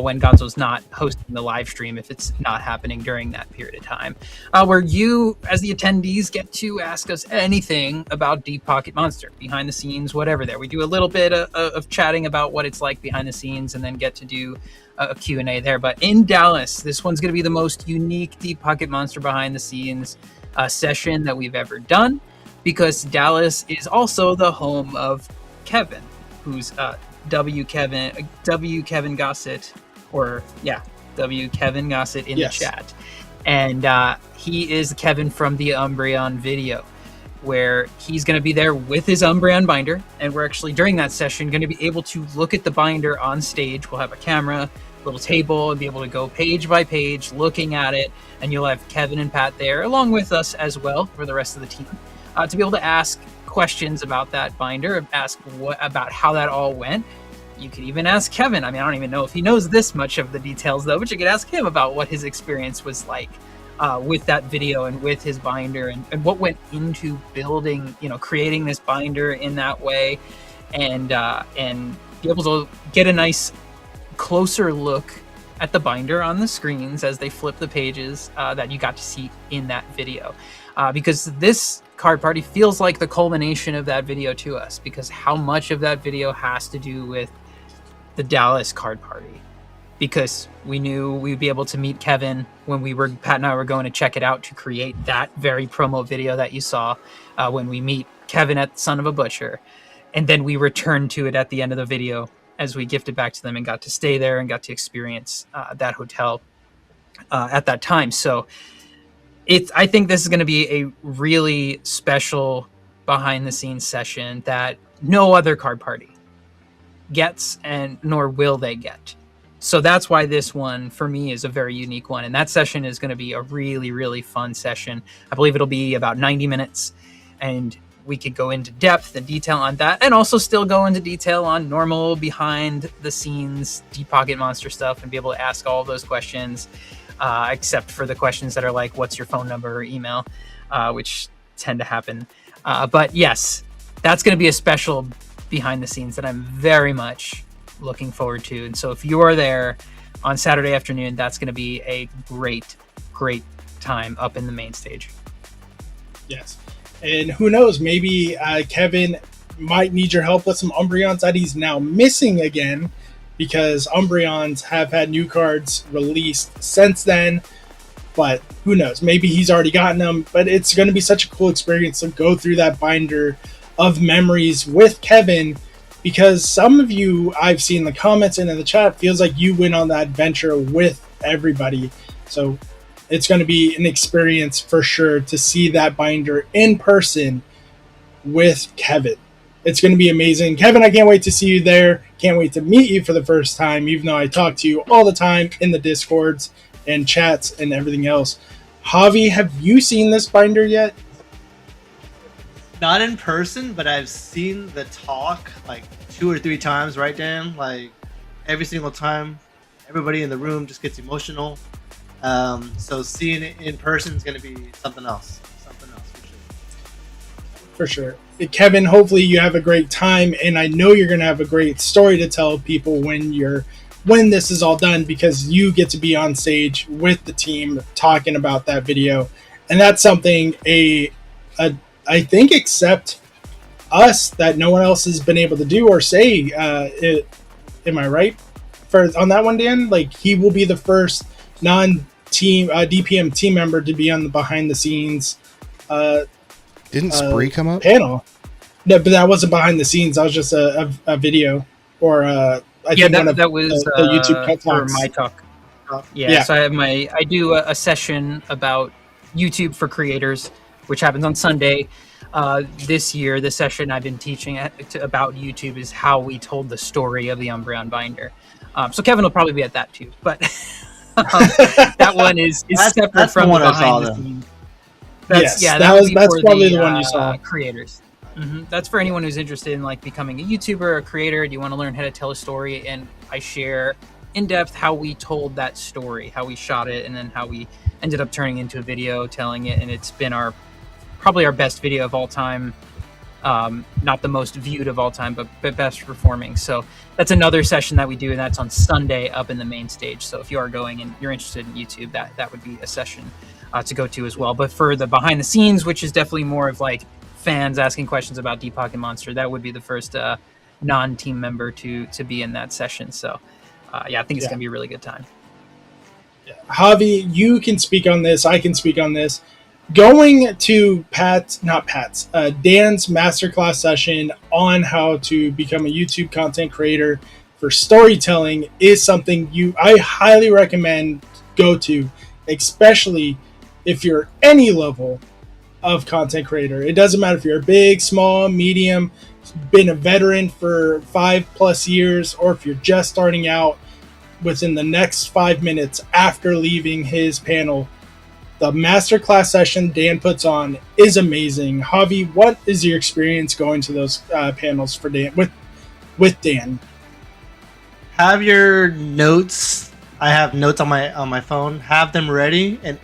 when Gonzo's not hosting the live stream, if it's not happening during that period of time, where you as the attendees get to ask us anything about Deep Pocket Monster, behind the scenes, whatever there. We do a little bit of chatting about what it's like behind the scenes and then get to do a Q&A there. But in Dallas, this one's going to be the most unique Deep Pocket Monster behind the scenes session that we've ever done, because Dallas is also the home of Kevin, who's W. Kevin Gossett, W. Kevin Gossett in the chat. And he is Kevin from the Umbreon video, where he's going to be there with his Umbreon binder. And we're actually, during that session, going to be able to look at the binder on stage. We'll have a camera, little table, and be able to go page by page, looking at it. And you'll have Kevin and Pat there, along with us as well, for the rest of the team, to be able to ask questions about that binder, ask about how that all went. You could even ask Kevin. I mean, I don't even know if he knows this much of the details though, but you could ask him about what his experience was like with that video and with his binder, and what went into building, creating this binder in that way, and be able to get a nice closer look at the binder on the screens as they flip the pages that you got to see in that video. Because this Card Party feels like the culmination of that video to us, because how much of that video has to do with the Dallas Card Party, because we knew we'd be able to meet Kevin when Pat and I were going to check it out to create that very promo video that you saw when we meet Kevin at Son of a Butcher. And then we returned to it at the end of the video as we gifted back to them and got to stay there and got to experience that hotel at that time. So I think this is going to be a really special behind the scenes session that no other Card Party gets, and nor will they get. So that's why this one for me is a very unique one. And that session is going to be a really, really fun session. I believe it'll be about 90 minutes, and we could go into depth and detail on that, and also still go into detail on normal behind the scenes Deep Pocket Monster stuff, and be able to ask all of those questions, except for the questions that are like, what's your phone number or email, which tend to happen. But yes, that's going to be a special behind the scenes that I'm very much looking forward to. And so if you are there on Saturday afternoon, that's going to be a great, great time up in the main stage. Yes. And who knows, maybe Kevin might need your help with some Umbreons that he's now missing again, because Umbreons have had new cards released since then. But who knows, maybe he's already gotten them. But it's going to be such a cool experience to go through that binder of memories with Kevin, because some of you I've seen in the comments and in the chat feels like you went on that adventure with everybody. So it's going to be an experience for sure to see that binder in person with Kevin. It's going to be amazing. Kevin, I can't wait to see you there. Can't wait to meet you for the first time, even though I talk to you all the time in the Discords and chats and everything else. Javi, have you seen this binder yet? Not in person, but I've seen the talk like 2 or 3 times, right, Dan? Like every single time everybody in the room just gets emotional. So seeing it in person is going to be something else. Something else For sure. Kevin, hopefully you have a great time, and I know you're going to have a great story to tell people when this is all done, because you get to be on stage with the team talking about that video. And that's something I think except us that no one else has been able to do or say. Am I right on that one, Dan? Like, he will be the first non-team DPM team member to be on the behind the scenes Didn't Spree come up? Panel. No, but that wasn't behind the scenes. That was just a video or I think that was the YouTube cut for talks. my talk. Yeah, so I do a session about YouTube for creators, which happens on Sunday. This year, the session I've been teaching about YouTube is how we told the story of the Umbreon binder. So Kevin will probably be at that too, but that one is separate from the behind the scenes. That's probably the one you saw. Creators. Mm-hmm. That's for anyone who's interested in like becoming a YouTuber, a creator. Do you want to learn how to tell a story? And I share in depth how we told that story, how we shot it, and then how we ended up turning into a video, telling it. And it's been probably our best video of all time. Not the most viewed of all time, but best performing. So that's another session that we do, and that's on Sunday up in the main stage. So if you are going and you're interested in YouTube, that would be a session to go to as well. But for the behind the scenes, which is definitely more of like fans asking questions about Deepak and Monster, that would be the first non-team member to be in that session. So I think it's gonna be a really good time. Javi, you can speak on this. I can speak on this. Going to Dan's masterclass session on how to become a YouTube content creator for storytelling is something I highly recommend go to, especially if you're any level of content creator. It doesn't matter if you're big, small, medium, been a veteran for 5+ years, or if you're just starting out. Within the next 5 minutes after leaving his panel, the masterclass session Dan puts on is amazing. Javi, what is your experience going to those panels for Dan with Dan? Have your notes. I have notes on my phone. Have them ready, and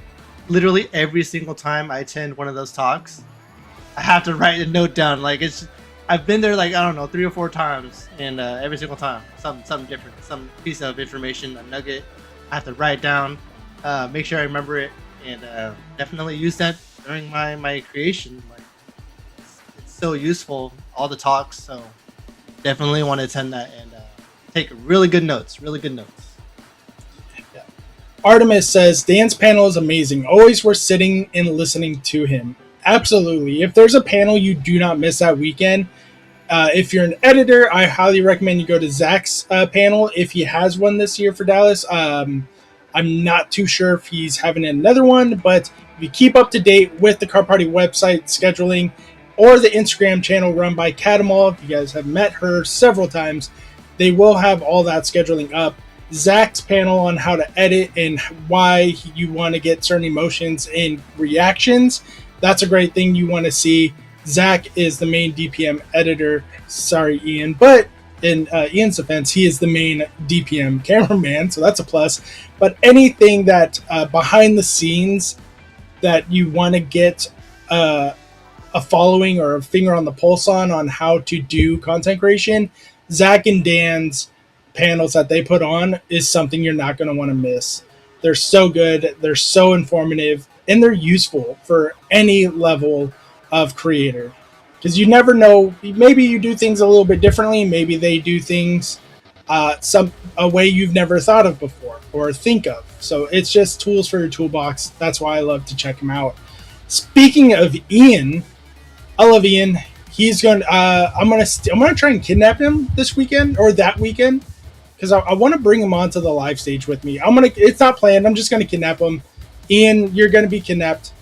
literally every single time I attend one of those talks, I have to write a note down. Like, I've been there like, I don't know, 3 or 4 times, and every single time something different, some piece of information, a nugget. I have to write down, make sure I remember it, and definitely use that during my creation. Like, it's so useful, all the talks. So definitely want to attend that and take really good notes. Artemis says, Dan's panel is amazing. Always worth sitting and listening to him. Absolutely. If there's a panel you do not miss that weekend, if you're an editor, I highly recommend you go to Zach's panel if he has one this year for Dallas. I'm not too sure if he's having another one, but if you keep up to date with the Card Party website scheduling or the Instagram channel run by Catamal, if you guys have met her several times, they will have all that scheduling up. Zach's panel on how to edit and why you want to get certain emotions and reactions, that's a great thing you want to see. Zach is the main DPM editor. Sorry, Ian. But in Ian's defense, he is the main DPM cameraman, so that's a plus. But anything that behind the scenes that you want to get a following or a finger on the pulse on how to do content creation, Zach and Dan's panels that they put on is something you're not going to want to miss. They're so good. They're so informative. And they're useful for any level of creator, because you never know. Maybe you do things a little bit differently. Maybe they do things a way you've never thought of before or think of. So it's just tools for your toolbox. That's why I love to check them out. Speaking of Ian, I love Ian. He's going. I'm gonna try and kidnap him this weekend or that weekend, because I want to bring him onto the live stage with me. It's not planned. I'm just gonna kidnap him. Ian, you're going to be kidnapped.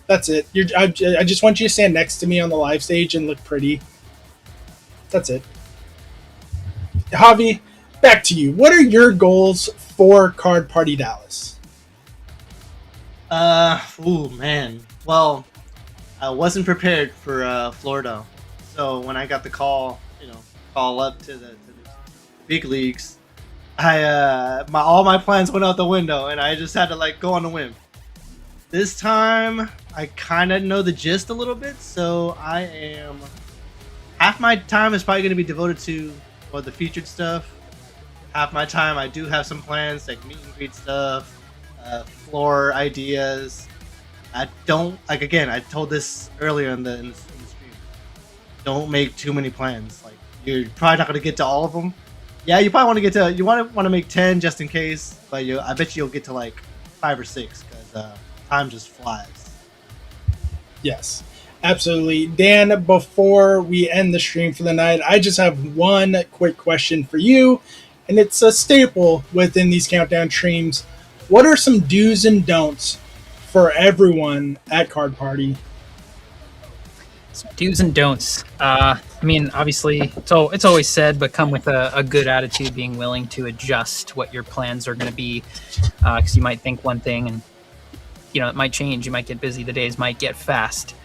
That's it. I just want you to stand next to me on the live stage and look pretty. That's it. Javi, back to you. What are your goals for Card Party Dallas? Man. Well, I wasn't prepared for Florida. So when I got the call up to the big leagues, I all my plans went out the window, and I just had to like go on a whim. This time, I kind of know the gist a little bit, so half my time is probably going to be devoted to the featured stuff. Half my time, I do have some plans like meet and greet stuff, floor ideas. I don't again. I told this earlier in the stream. Don't make too many plans. Like you're probably not going to get to all of them. Yeah, you probably want to make 10 just in case, but I bet you'll get to like 5 or 6 because time just flies. Yes, absolutely. Dan, before we end the stream for the night, I just have one quick question for you, and it's a staple within these countdown streams. What are some do's and don'ts for everyone at Card Party? So do's and don'ts. I mean, obviously, it's always said, but come with a good attitude, being willing to adjust what your plans are going to be, because you might think one thing and it might change. You might get busy. The days might get fast.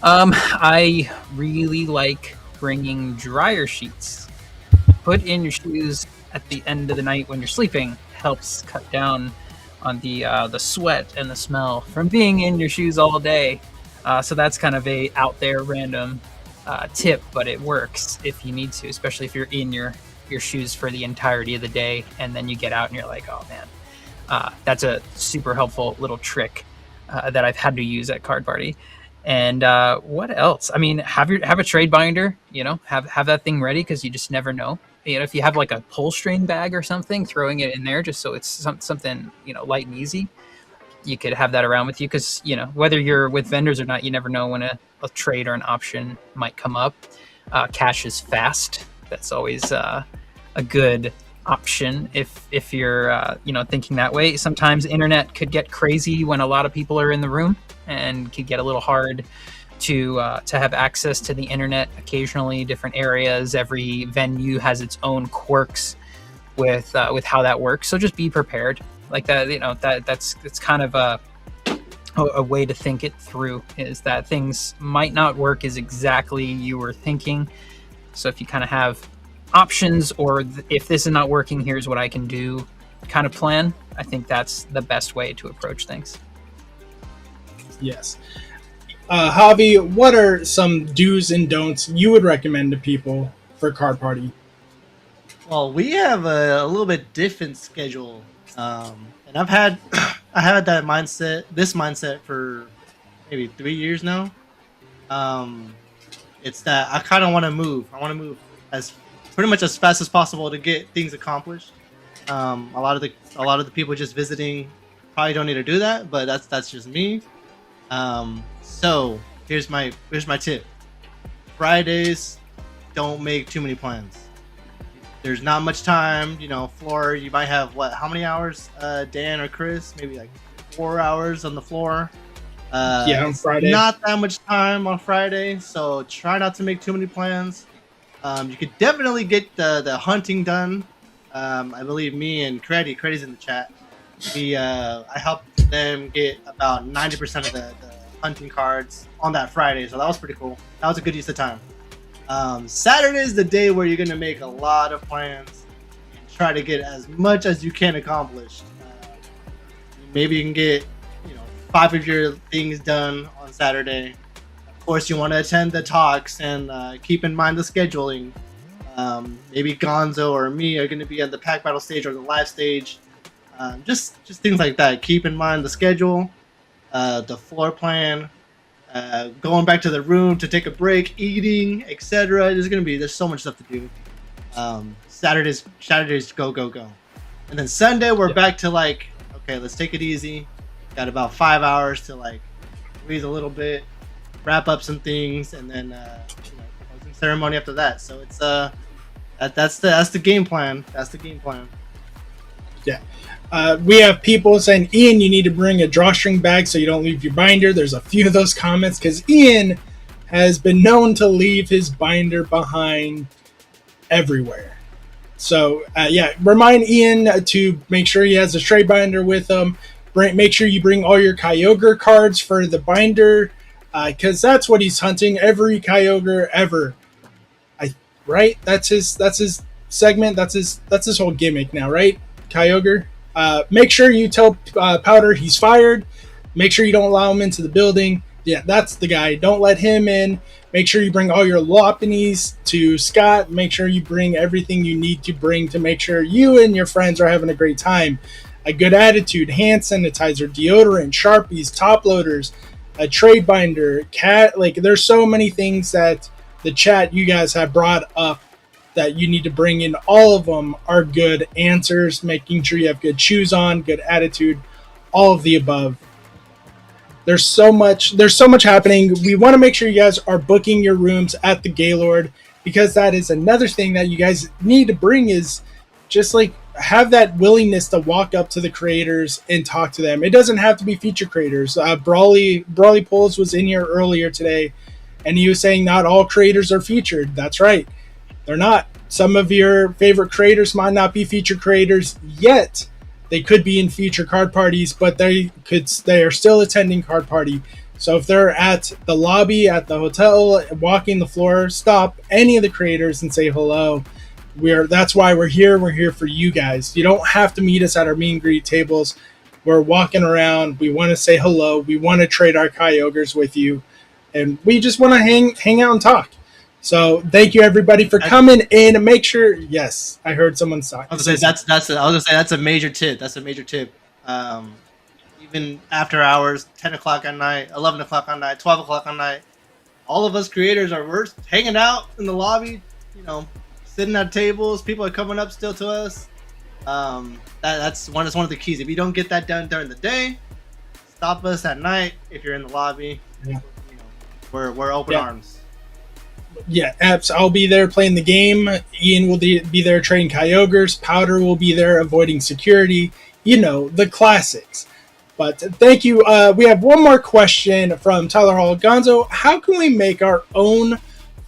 I really like bringing dryer sheets. Put in your shoes at the end of the night when you're sleeping. Helps cut down on the sweat and the smell from being in your shoes all day. So that's kind of a out there random tip, but it works if you need to, especially if you're in your shoes for the entirety of the day, and then you get out and you're like, oh man. That's a super helpful little trick that I've had to use at Card Party. And what else? I mean, have a trade binder. Have that thing ready because you just never know. If you have like a pull string bag or something, throwing it in there just so it's something light and easy. You could have that around with you because whether you're with vendors or not, you never know when a trade or an option might come up. Cash is fast. That's always a good option if you're thinking that way. Sometimes internet could get crazy when a lot of people are in the room and could get a little hard to have access to the internet occasionally. Different areas, every venue has its own quirks with how that works, so just be prepared. Like that that's kind of a way to think it through, is that things might not work as exactly you were thinking. So if you kind of have options, or if this is not working, here's what I can do kind of plan, I think that's the best way to approach things. Yes. Javi, what are some do's and don'ts you would recommend to people for Card Party? Well, we have a little bit different schedule, and I had this mindset for maybe 3 years now. It's that I kind of want to move. I want to move pretty much as fast as possible to get things accomplished. A lot of the people just visiting probably don't need to do that, but that's just me. So here's my tip. Fridays, don't make too many plans. There's not much time, floor, you might have how many hours, Dan or Chris? Maybe like 4 hours on the floor. On Friday. Not that much time on Friday, so try not to make too many plans. You could definitely get the hunting done. I believe me and Creddy's in the chat. I helped them get about 90% of the hunting cards on that Friday, so that was pretty cool. That was a good use of time. Saturday is the day where you're gonna make a lot of plans and try to get as much as you can accomplished. Maybe you can get 5 of your things done on Saturday. Of course, you want to attend the talks and keep in mind the scheduling. Maybe Gonzo or me are going to be at the pack battle stage or the live stage. Just things like that. Keep in mind the schedule, the floor plan, going back to the room to take a break, eating, etc. There's so much stuff to do. Saturdays go. And then Sunday we're back to okay, let's take it easy. Got about 5 hours to breathe a little bit, wrap up some things, and then closing ceremony after that. So it's that's the game plan. That's the game plan. Yeah. We have people saying, Ian, you need to bring a drawstring bag so you don't leave your binder. There's a few of those comments because Ian has been known to leave his binder behind everywhere. So remind Ian to make sure he has a trade binder with him. Make sure you bring all your Kyogre cards for the binder, because that's what he's hunting. Every Kyogre ever, right? That's his segment. That's his whole gimmick now, right? Kyogre. Make sure you tell Powder he's fired. Make sure you don't allow him into the building. Yeah, that's the guy. Don't let him in. Make sure you bring all your Lopunnies to Scott. Make sure you bring everything you need to bring to make sure you and your friends are having a great time. A good attitude, hand sanitizer, deodorant, Sharpies, top loaders, a trade binder, cat. Like, there's so many things that the chat you guys have brought up that you need to bring in. All of them are good answers, making sure you have good shoes on, good attitude, all of the above. There's so much happening. We want to make sure you guys are booking your rooms at the Gaylord, because that is another thing that you guys need to bring, is just like have that willingness to walk up to the creators and talk to them. It doesn't have to be feature creators. Brawly Poles was in here earlier today, and he was saying not all creators are featured. That's right. They're not. Some of your favorite creators might not be feature creators yet. They could be in future card parties, but they are still attending card party. So if they're at the lobby, at the hotel, walking the floor, stop any of the creators and say hello. That's why we're here. We're here for you guys. You don't have to meet us at our meet and greet tables. We're walking around. We want to say hello. We want to trade our Kyogres with you, and we just want to hang out and talk. So thank you everybody for coming in, and make sure. Yes, I heard someone talk. I was gonna say that's a major tip. That's a major tip. Even after hours, 10 o'clock at night, 11 o'clock at night, 12 o'clock at night, all of us creators we're hanging out in the lobby. Sitting at tables. People are coming up still to us. That's one of the keys. If you don't get that done during the day, stop us at night. If you're in the lobby, we're open arms. Yeah, apps. I'll be there playing the game. Ian will be there trading Kyogres. Powder will be there avoiding security. The classics. But thank you. We have one more question from Tyler Hall. Gonzo, how can we make our own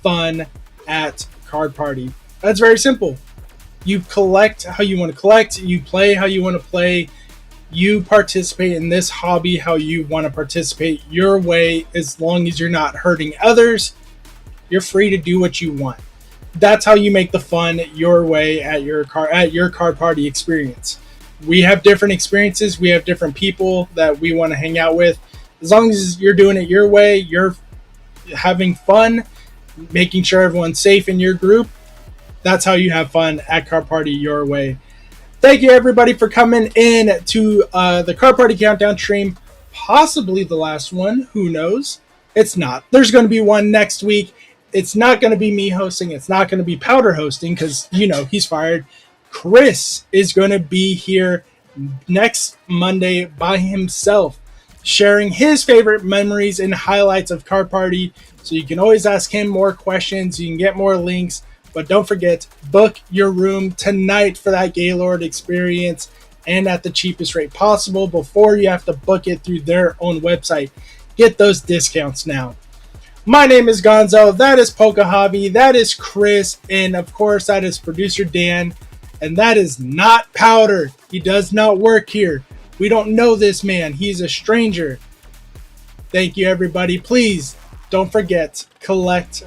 fun at Card Party? That's very simple. You collect how you want to collect. You play how you want to play. You participate in this hobby how you want to participate your way. As long as you're not hurting others, you're free to do what you want. That's how you make the fun your way at your card party experience. We have different experiences. We have different people that we want to hang out with. As long as you're doing it your way, you're having fun, making sure everyone's safe in your group. That's how you have fun at Card Party your way. Thank you everybody for coming in to the Card Party Countdown stream. Possibly the last one. Who knows? It's not. There's going to be one next week. It's not going to be me hosting. It's not going to be Powder hosting because, he's fired. Chris is going to be here next Monday by himself, sharing his favorite memories and highlights of Card Party. So you can always ask him more questions. You can get more links. But don't forget, book your room tonight for that Gaylord experience and at the cheapest rate possible before you have to book it through their own website. Get those discounts now. My name is Gonzo. That is Javi. That is Chris. And of course, that is producer Dan. And that is not Powder. He does not work here. We don't know this man. He's a stranger. Thank you, everybody. Please don't forget, collect